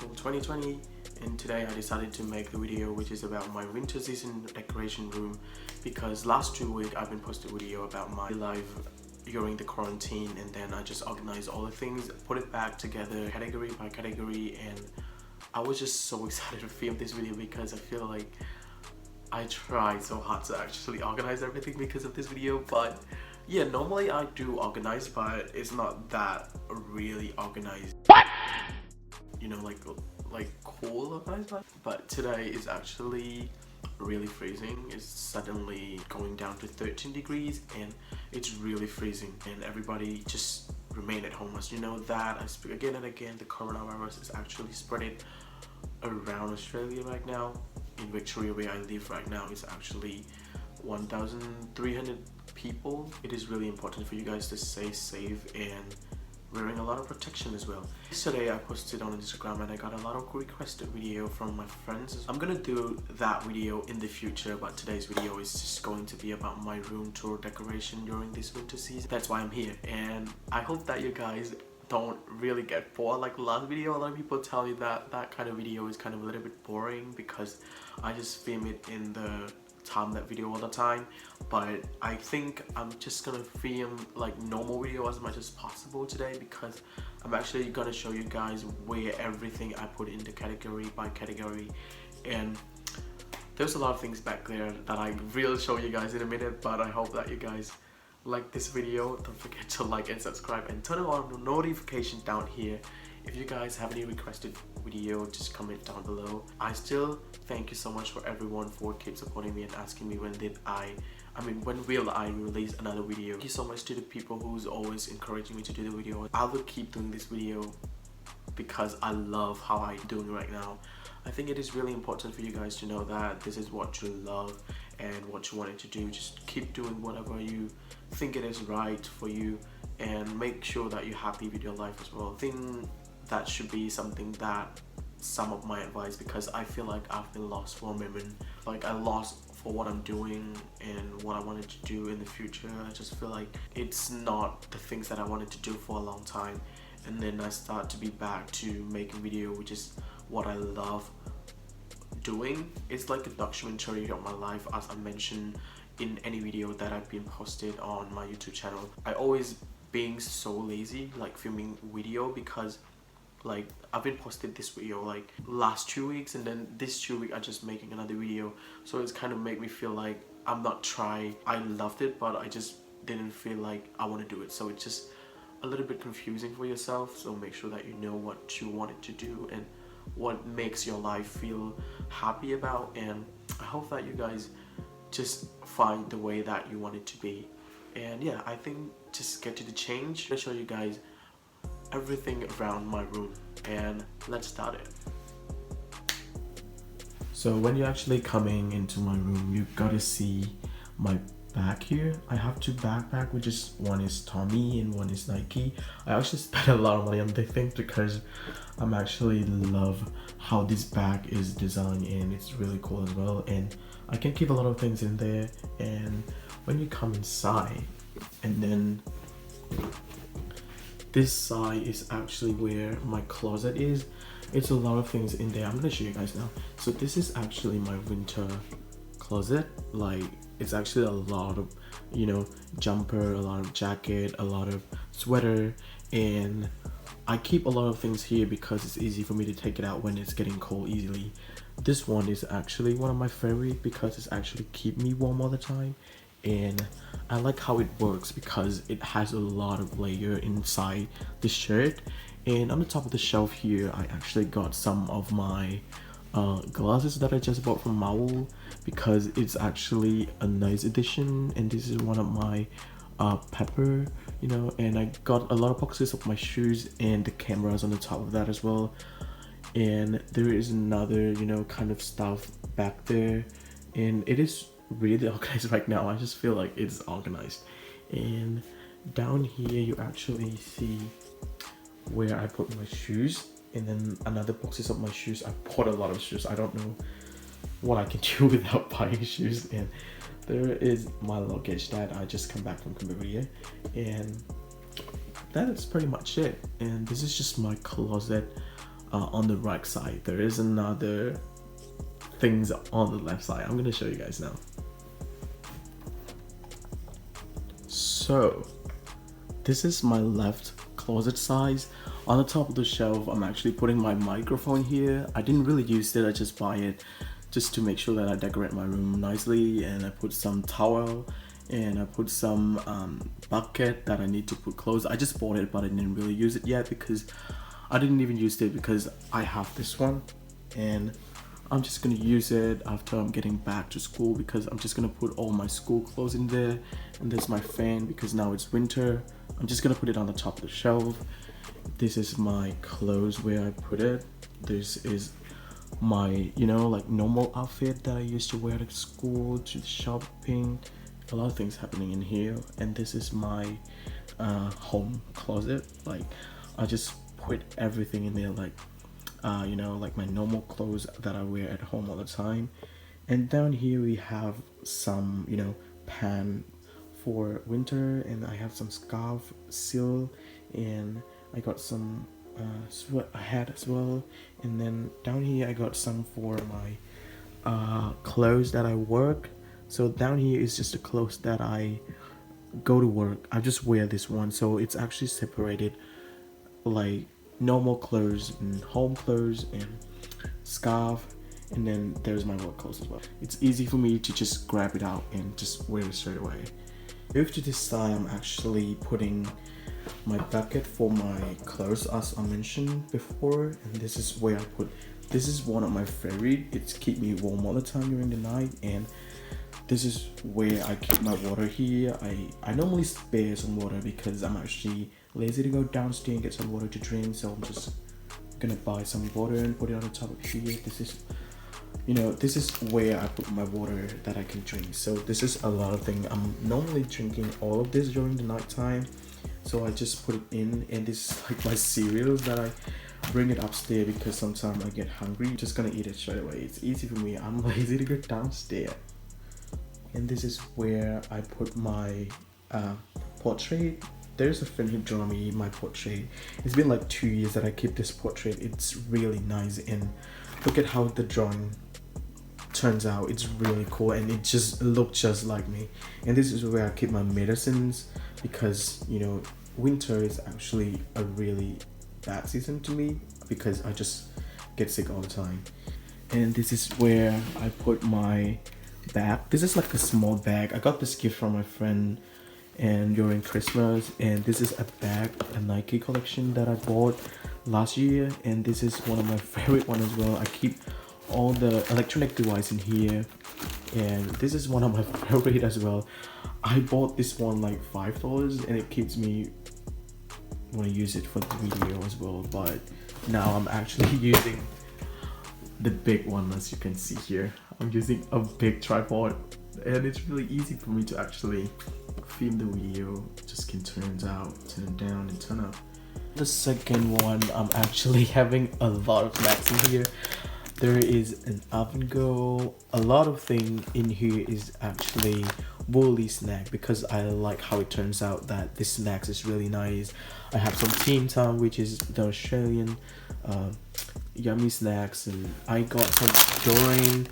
2020, and today I decided to make the video which is about my winter season decoration room, because last 2 weeks I've been posting a video about my life during the quarantine, and then I just organized all the things, put it back together category by category, and I was just so excited to film this video because I feel like I tried so hard to actually organize everything because of this video. But yeah, normally I do organize, but it's not that really organized. You know, like cool organized. But today is actually really freezing. It's suddenly going down to 13 degrees and it's really freezing, and everybody just remain at home. As you know that I speak again and again, the coronavirus is actually spreading around Australia right now. In Victoria, where I live right now, is actually 1,300 people. It is really important for you guys to stay safe and wearing a lot of protection as well. Yesterday I posted on Instagram and I got a lot of requested video from my friends. I'm gonna do that video in the future, but today's video is just going to be about my room tour decoration during this winter season. That's why I'm here, and I hope that you guys don't really get bored like the last video. A lot of people tell you that that kind of video is kind of a little bit boring because I just film it in the time that video all the time, but I think I'm just gonna film like normal video as much as possible today, because I'm actually gonna show you guys where everything I put into category by category, and there's a lot of things back there that I will show you guys in a minute. But I hope that you guys like this video. Don't forget to like and subscribe and turn on the notification down here. If you guys have any requested video, just comment down below. I still thank you so much for everyone for keep supporting me and asking me when will I release another video. Thank you so much to the people who's always encouraging me to do the video. I will keep doing this video because I love how I'm doing right now. I think it is really important for you guys to know that this is what you love and what you wanted to do. Just keep doing whatever you think it is right for you, and make sure that you're happy with your life as well. I think that should be something that some of my advice, because I feel like I've been lost for a moment. Like I lost for what I'm doing and what I wanted to do in the future. I just feel like it's not the things that I wanted to do for a long time, and then I start to be back to making video, which is what I love doing. It's like a documentary of my life, as I mentioned in any video that I've been posted on my YouTube channel. I always being so lazy like filming video, because like I've been posted this video like last 2 weeks, and then this 2 week I just making another video, so it's kind of make me feel like I'm not trying. I loved it, but I just didn't feel like I want to do it, so it's just a little bit confusing for yourself. So make sure that you know what you wanted to do and what makes your life feel happy about, and I hope that you guys just find the way that you want it to be. And yeah, I think just get to the change. I'll show you guys everything around my room, and let's start it. So when you're actually coming into my room, you gotta see my bag here. I have two backpacks, which is one is Tommy and one is Nike. I actually spent a lot of money on this thing because I'm actually love how this bag is designed, and it's really cool as well, and I can keep a lot of things in there. And when you come inside, and then this side is actually where my closet is. It's a lot of things in there. I'm gonna show you guys now. So this is actually my winter closet. Like it's actually a lot of, you know, jumper, a lot of jacket, a lot of sweater, and I keep a lot of things here because it's easy for me to take it out when it's getting cold easily. This one is actually one of my favorite because it's actually keep me warm all the time, and I like how it works because it has a lot of layer inside the shirt. And on the top of the shelf here, I actually got some of my glasses that I just bought from Maul, because it's actually a nice edition, and this is one of my pepper, you know. And I got a lot of boxes of my shoes and the cameras on the top of that as well. And there is another, you know, kind of stuff back there, and it is really organized right now. I just feel like it's organized. And down here you actually see where I put my shoes, and then another boxes of my shoes. I bought a lot of shoes. I don't know what I can do without buying shoes. And there is my luggage that I just come back from Khmer, and that is pretty much it. And this is just my closet. on the right side. There is another things on the left side. I'm gonna show you guys now. So this is my left closet size. On the top of the shelf, I'm actually putting my microphone here. I didn't really use it, I just buy it just to make sure that I decorate my room nicely. And I put some towel and I put some bucket that I need to put clothes. I just bought it, but I didn't really use it yet because I didn't even use it because I have this one, and I'm just gonna use it after I'm getting back to school because I'm just gonna put all my school clothes in there. And there's my fan because now it's winter. I'm just gonna put it on the top of the shelf. This is my clothes where I put it. This is my, you know, like normal outfit that I used to wear to school, to shopping. A lot of things happening in here. And this is my home closet. Like I just put everything in there, like you know, like my normal clothes that I wear at home all the time. And down here we have some, you know, pan for winter, and I have some scarf seal, and I got some sweat hat as well. And then down here I got some for my clothes that I work. So down here is just the clothes that I go to work. I just wear this one, so it's actually separated, like normal clothes and home clothes and scarf, and then there's my work clothes as well. It's easy for me to just grab it out and just wear it straight away. Over to this side, I'm actually putting my bucket for my clothes as I mentioned before, and this is where I put, this is one of my favorite. It's keep me warm all the time during the night, and this is where I keep my water here. I normally spare some water because I'm actually lazy to go downstairs and get some water to drink, so I'm just gonna buy some water and put it on the top of here. This is, you know, this is where I put my water that I can drink. So this is a lot of things. I'm normally drinking all of this during the night time, so I just put it in. And this is like my cereals that I bring it upstairs because sometimes I get hungry. I'm just gonna eat it straight away. It's easy for me. I'm lazy to go downstairs. And this is where I put my portrait. There's a friend who drew me my portrait. It's been like 2 years that I keep this portrait. It's really nice, and look at how the drawing turns out. It's really cool, and it just looks just like me. And this is where I keep my medicines because, you know, winter is actually a really bad season to me because I just get sick all the time. And this is where I put my bag. This is like a small bag. I got this gift from my friend and during Christmas, and this is a bag, a Nike collection that I bought last year, and this is one of my favorite one as well. I keep all the electronic device in here, and this is one of my favorite as well. I bought this one like $5, and it keeps me want to use it for the video as well. But now I'm actually using the big one. As you can see here, I'm using a big tripod, and it's really easy for me to actually film the video. Just can turn out, turn down and turn up. The second one, I'm actually having a lot of snacks in here. There is an oven go. A lot of thing in here is actually woolly snack because I like how it turns out that this snacks is really nice. I have some Team Time, which is the Australian yummy snacks, and I got some Doreen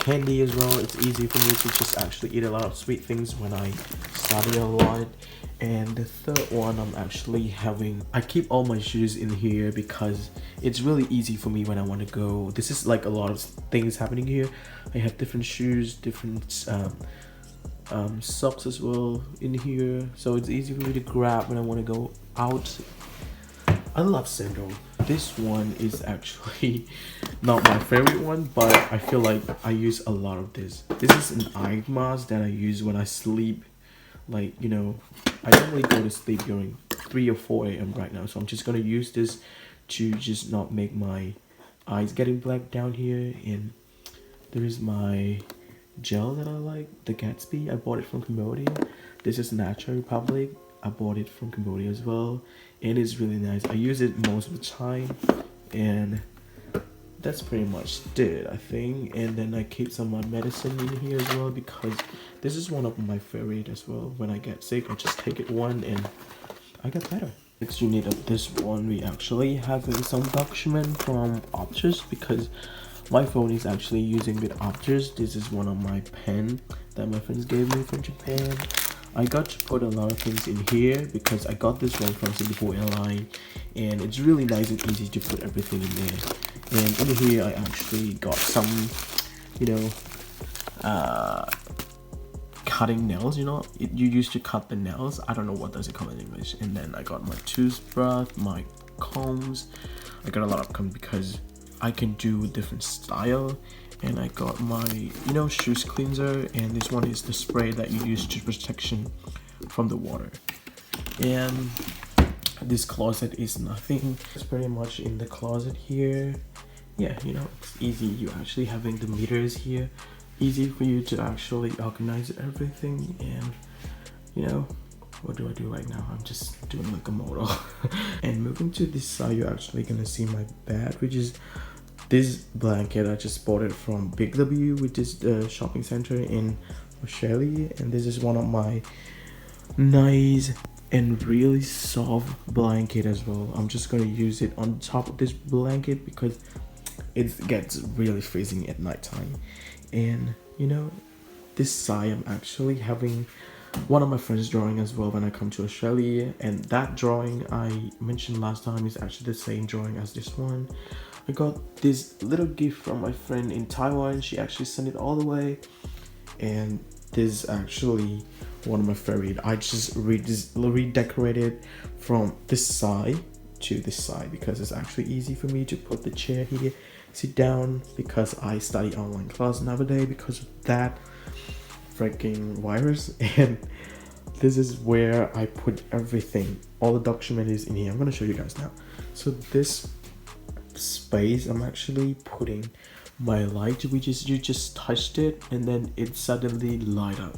candy as well. It's easy for me to just actually eat a lot of sweet things when I study a lot. And the third one, I'm actually having, I keep all my shoes in here because it's really easy for me when I want to go. This is like a lot of things happening here. I have different shoes, different socks as well in here, so it's easy for me to grab when I want to go out. I love sandal. This one is actually not my favorite one, but I feel like I use a lot of this. This is an eye mask that I use when I sleep. Like, you know, I normally go to sleep during 3 or 4 a.m. right now, so I'm just gonna use this to just not make my eyes getting black down here. And there is my gel that I like, the Gatsby. I bought it from Cambodia. This is Natural Republic. I bought it from Cambodia as well, and it's really nice. I use it most of the time, and that's pretty much it, I think. And then I keep some of my medicine in here as well because this is one of my favorite as well. When I get sick, I just take it one and I get better. Next unit of this one, we actually have some document from Optus because my phone is actually using with Optus. This is one of my pen that my friends gave me from Japan. I got to put a lot of things in here because I got this one from Singapore Airline, and it's really nice and easy to put everything in there. And in here I actually got some, you know, cutting nails. You used to cut the nails. I don't know what does it call in English. And then I got my toothbrush, my combs. I got a lot of combs because I can do different style. And I got my shoes cleanser, and this one is the spray that you use to protection from the water. And this closet is nothing. It's pretty much in the closet here. Yeah, it's easy. You actually having the meters here, easy for you to actually organize everything. And what do I do right now? I'm just doing like a model. And moving to this side, you're actually gonna see my bed, which is this blanket. I just bought it from Big W, which is the shopping center in Australia. And this is one of my nice and really soft blanket as well. I'm just gonna use it on top of this blanket because it gets really freezing at nighttime. And this side, I'm actually having one of my friends drawing as well when I come to Australia, and that drawing I mentioned last time is actually the same drawing as this one. I got this little gift from my friend in Taiwan. She actually sent it all the way, and this is actually one of my favorite. I just redecorated from this side to this side because it's actually easy for me to put the chair here, sit down, because I study online class nowadays because of that freaking virus. And this is where I put everything. All the document is in here. I'm gonna show you guys now. So this space, I'm actually putting my light, which is you just touched it and then it suddenly light up.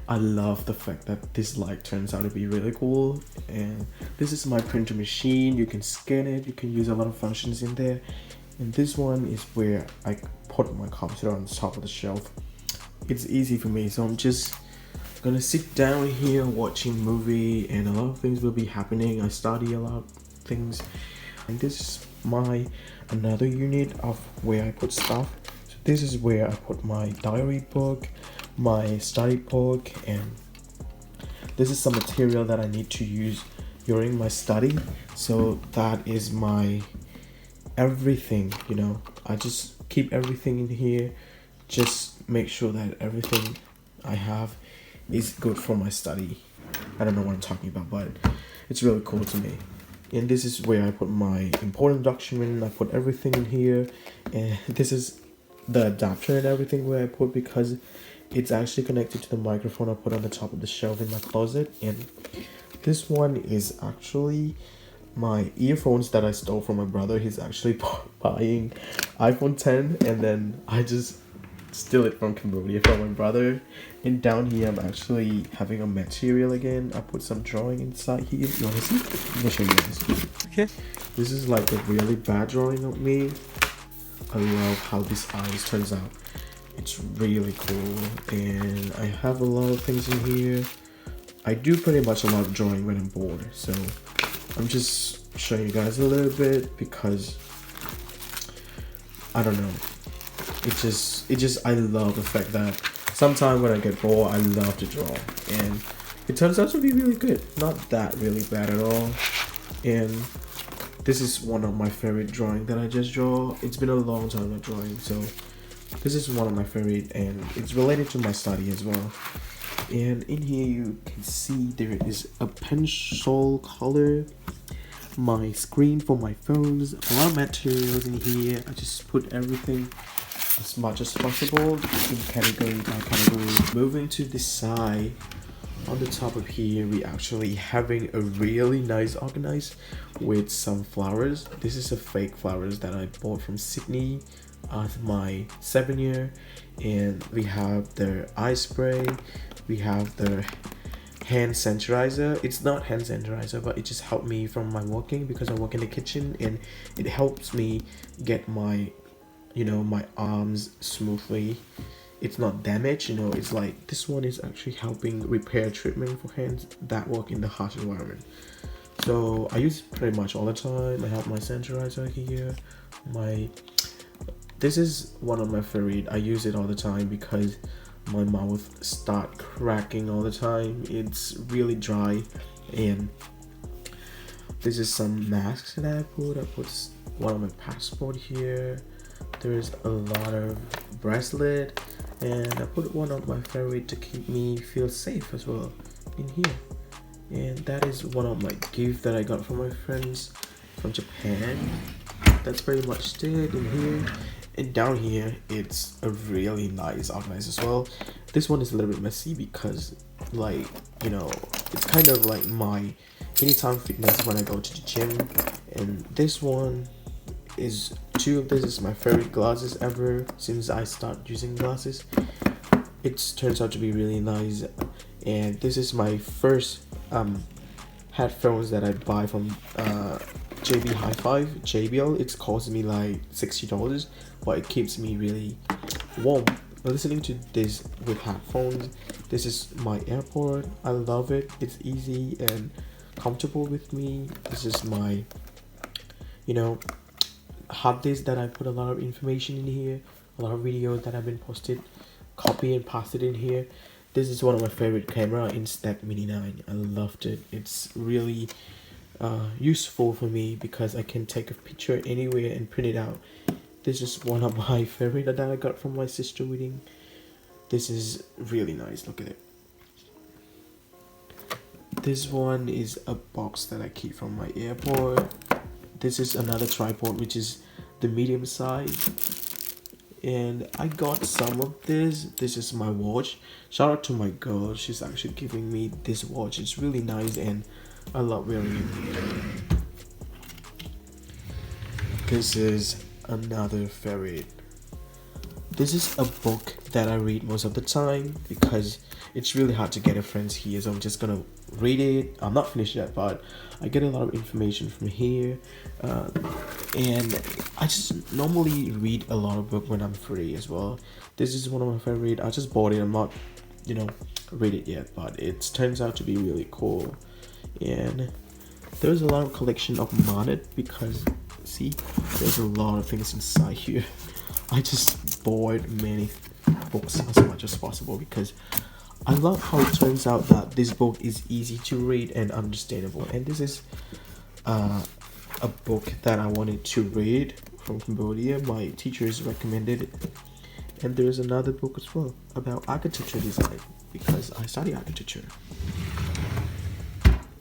I love the fact that this light turns out to be really cool. And this is my printer machine. You can scan it, you can use a lot of functions in there. And this one is where I put my computer on the top of the shelf. It's easy for me, so I'm just gonna sit down here watching movie, and a lot of things will be happening. I study a lot of things. And this is my another unit of where I put stuff. So this is where I put my diary book, my study book, and this is some material that I need to use during my study. So that is my everything. I just keep everything in here, just make sure that everything I have is good for my study. I don't know what I'm talking about, but it's really cool to me. And this is where I put my important document. I put everything in here, and this is the adapter and everything where I put, because it's actually connected to the microphone I put on the top of the shelf in my closet. And this one is actually my earphones that I stole from my brother. He's actually buying iPhone 10, and then I just steal it from Cambodia from my brother. And down here, I'm actually having a material again. I put some drawing inside here. You wanna see? Let me show you guys. Okay. This is like a really bad drawing of me. I love how this eyes turns out. It's really cool. And I have a lot of things in here. I do pretty much a lot of drawing when I'm bored. So I'm just showing you guys a little bit because I don't know. It just I love the fact that sometimes when I get bored, I love to draw, and it turns out to be really good. Not that really bad at all. And this is one of my favorite drawing that I just draw. It's been a long time not drawing, so this is one of my favorite, and it's related to my study as well. And in here you can see there is a pencil color, my screen for my phones, a lot of materials in here. I just put everything as much as possible in category by category. Moving to this side, on the top of here, we actually having a really nice organized with some flowers. This is a fake flowers that I bought from Sydney as my 7-year. And we have the eye spray, we have the hand sanitizer. It's not hand sanitizer, but it just helped me from my walking because I work in the kitchen, and it helps me get my my arms smoothly. It's not damaged. It's like this one is actually helping repair treatment for hands that work in the harsh environment. So I use it pretty much all the time. I have my sanitizer here. This is one of my favorite. I use it all the time because my mouth start cracking all the time. It's really dry. And this is some masks that I put. I put one of my passport here. There's a lot of bracelet, and I put one of my favorite to keep me feel safe as well in here. And that is one of my gifts that I got from my friends from Japan. That's pretty much it in here. And down here, it's a really nice organized as well. This one is a little bit messy because, like, you know, it's kind of like my anytime fitness when I go to the gym. And this one is two of this is my favorite glasses ever since I started using glasses. It turns out to be really nice. And this is my first headphones that I buy from JB Hi-Fi JBL. It's cost me like $60, but it keeps me really warm listening to this with headphones. This is my AirPod. I love it. It's easy and comfortable with me. This is my, you know, hard disk that I put a lot of information in here, a lot of videos that have been posted, copy and paste it in here. This is one of my favorite camera Instax Mini 9. I loved it. It's really useful for me because I can take a picture anywhere and print it out. This is one of my favorite that I got from my sister wedding. This is really nice. Look at it. This one is a box that I keep from my airport. This is another tripod, which is the medium size. And I got some of this. This is my watch. Shout out to my girl. She's actually giving me this watch. It's really nice and I love wearing it. This is another favorite. This is a book that I read most of the time because it's really hard to get a friends here, so I'm just gonna read it. I'm not finished yet, but I get a lot of information from here, and I just normally read a lot of book when I'm free as well. This is one of my favorite. I just bought it. I'm not, you know, read it yet, but it turns out to be really cool. And there's a lot of collection of modded because see, there's a lot of things inside here. I just bought many books as much as possible because I love how it turns out that this book is easy to read and understandable. And this is a book that I wanted to read from Cambodia. My teachers recommended it. And there's another book as well about architecture design because I study architecture.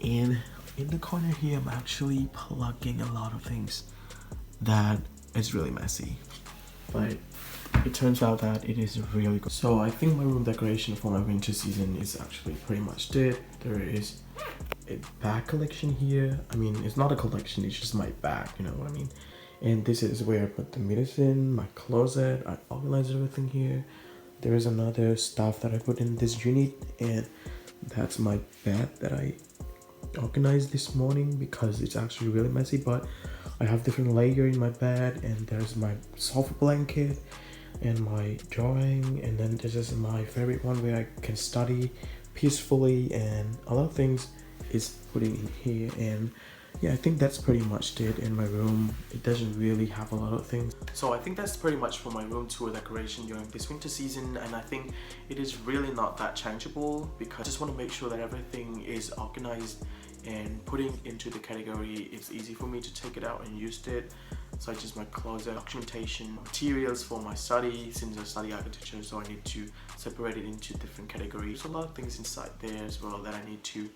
And in the corner here, I'm actually plugging a lot of things that is really messy. But it turns out that it is really good. So I think my room decoration for my winter season is actually pretty much it. There is a bag collection here. I mean, it's not a collection, it's just my bag, you know what I mean? And this is where I put the medicine, my closet, I organize everything here. There is another stuff that I put in this unit, and that's my bed that I organized this morning because it's actually really messy, but I have different layer in my bed, and there's my soft blanket and my drawing, and then this is my favorite one where I can study peacefully, and a lot of things is putting in here. And yeah, I think that's pretty much it in my room. It doesn't really have a lot of things. So I think that's pretty much for my room tour decoration during this winter season, and I think it is really not that changeable because I just want to make sure that everything is organized and putting into the category. It's easy for me to take it out and use it, such as my closet, documentation, materials for my study. Since I study architecture, so I need to separate it into different categories. There's a lot of things inside there as well that I need to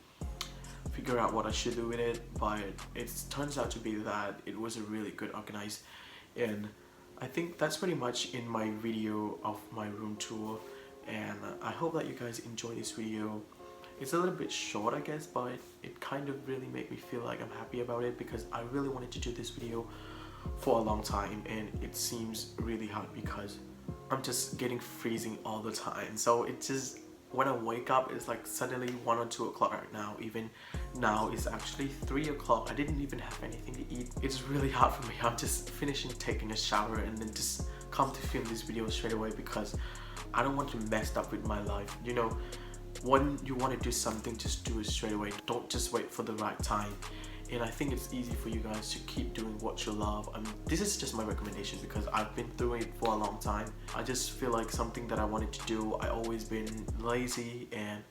figure out what I should do with it, but it turns out to be that it was a really good organized. And I think that's pretty much in my video of my room tour, and I hope that you guys enjoy this video. It's a little bit short, I guess, but it kind of really made me feel like I'm happy about it because I really wanted to do this video for a long time, and it seems really hard because I'm just getting freezing all the time. So it just, when I wake up, it's like suddenly 1 or 2 o'clock right now. Even now it's actually 3 o'clock. I didn't even have anything to eat. It's really hard for me. I'm just finishing taking a shower and then just come to film this video straight away because I don't want to mess up with my life. You know, when you want to do something, just do it straight away. Don't just wait for the right time. and I think it's easy for you guys to keep doing what you love. I mean, this is just my recommendation because I've been through it for a long time. I just feel like something that I wanted to do, I always been lazy and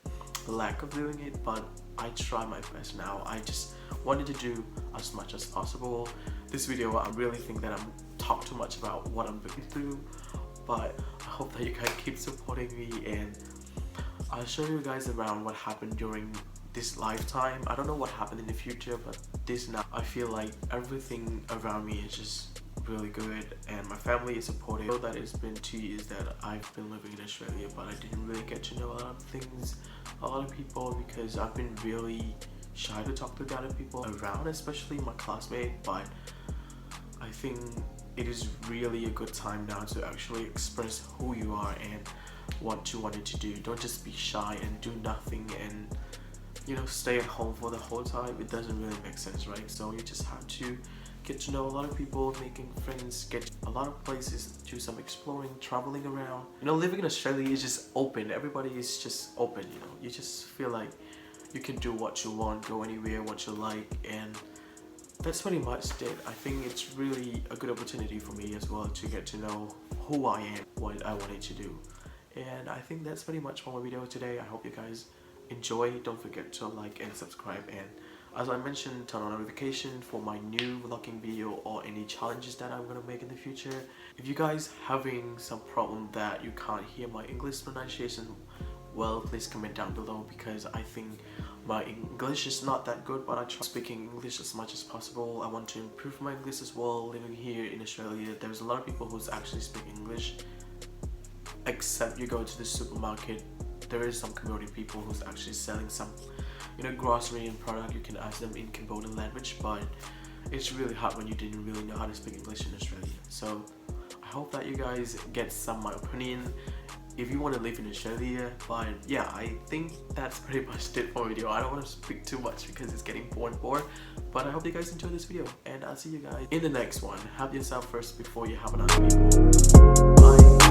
lack of doing it, but I try my best now. I just wanted to do as much as possible. This video, I really think that I'm talk too much about what I'm looking through, but I hope that you guys keep supporting me, and I'll show you guys around what happened during this lifetime. I don't know what happened in the future, but this now, I feel like everything around me is just really good and my family is supportive. I know that it's been 2 years that I've been living in Australia, but I didn't really get to know a lot of things, a lot of people, because I've been really shy to talk to the other people around, especially my classmates. But I think it is really a good time now to actually express who you are and what you wanted to do. Don't just be shy and do nothing and, you know, stay at home for the whole time. It doesn't really make sense, right? So you just have to get to know a lot of people, making friends, get a lot of places, do some exploring, traveling around. You know, living in Australia is just open. Everybody is just open, you know. You just feel like you can do what you want, go anywhere, what you like, and that's pretty much it. I think it's really a good opportunity for me as well to get to know who I am, what I wanted to do. And I think that's pretty much for my video today. I hope you guys enjoy. Don't forget to like and subscribe, and as I mentioned, turn on notification for my new vlogging video or any challenges that I'm gonna make in the future. If you guys having some problem that you can't hear my English pronunciation well, please comment down below, because I think my English is not that good, but I try speaking English as much as possible. I want to improve my English as well. Living here in Australia, there's a lot of people who's actually speak English, except you go to the supermarket, there is some Cambodian people who's actually selling some, you know, grocery and product. You can ask them in Cambodian language, but it's really hard when you didn't really know how to speak English in Australia. So I hope that you guys get some my opinion if you want to live in Australia. But yeah, I think that's pretty much it for video. I don't want to speak too much because it's getting boring, but I hope you guys enjoy this video, and I'll see you guys in the next one. Have yourself first before you have another people. Bye.